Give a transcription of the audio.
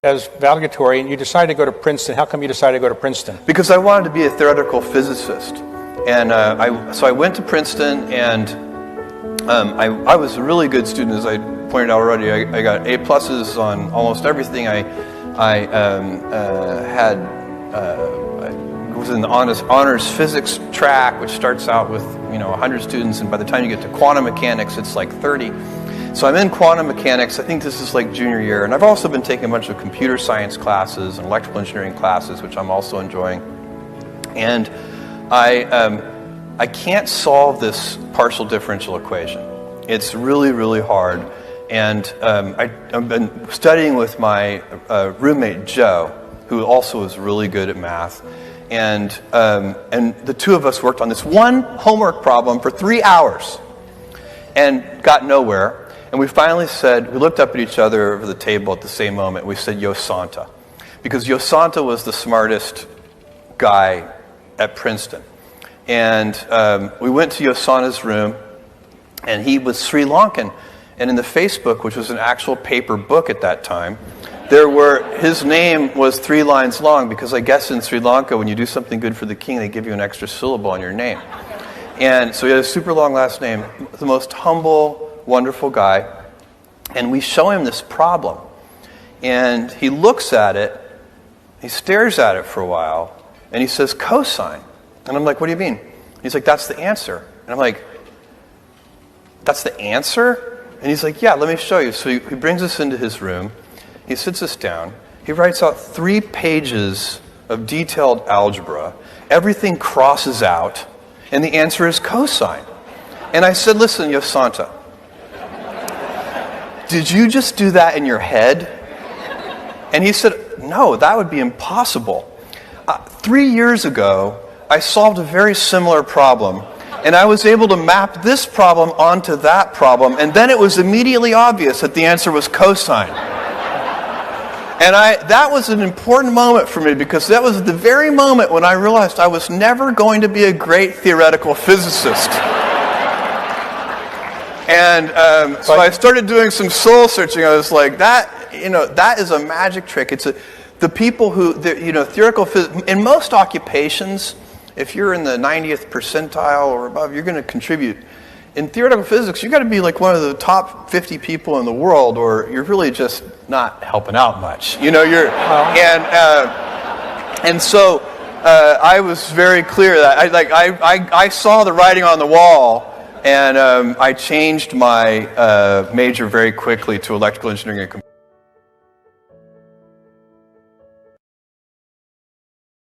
as valedictorian, and you decided to go to Princeton. How come you decided to go to Princeton? Because I wanted to be a theoretical physicist. And so I went to Princeton, and I was a really good student, as I pointed out already. I got A pluses on almost everything. I was in the honors physics track, which starts out with 100 students, and by the time you get to quantum mechanics, it's like 30. So I'm in quantum mechanics. I think this is like junior year, and I've also been taking a bunch of computer science classes and electrical engineering classes, which I'm also enjoying. And I can't solve this partial differential equation. It's really, really hard. And I've been studying with my roommate Joe, who also is really good at math. And the two of us worked on this one homework problem for 3 hours and got nowhere. And we finally said, we looked up at each other over the table at the same moment. We said, Yosanta. Because Yosanta was the smartest guy at Princeton. And we went to Yosanta's room, and he was Sri Lankan. And in the Facebook, which was an actual paper book at that time, his name was 3 lines long, because I guess in Sri Lanka, when you do something good for the king, they give you an extra syllable on your name. And so he had a super long last name, the most humble, wonderful guy. And we show him this problem. And he looks at it, he stares at it for a while, and he says, cosine. And I'm like, what do you mean? He's like, that's the answer. And I'm like, that's the answer? And he's like, yeah, let me show you. So he brings us into his room. He sits us down. He writes out 3 pages of detailed algebra. Everything crosses out. And the answer is cosine. And I said, listen, Yosanta, did you just do that in your head? And he said, no, that would be impossible. 3 years ago, I solved a very similar problem. And I was able to map this problem onto that problem. And then it was immediately obvious that the answer was cosine. And that was an important moment for me, because that was the very moment when I realized I was never going to be a great theoretical physicist. And so I started doing some soul searching. I was like, that is a magic trick. The people who, theoretical physics, in most occupations, if you're in the 90th percentile or above, you're going to contribute. In theoretical physics, you've got to be like one of the top 50 people in the world, or you're really just not helping out much. And so I was very clear that I saw the writing on the wall, and I changed my major very quickly to electrical engineering and computer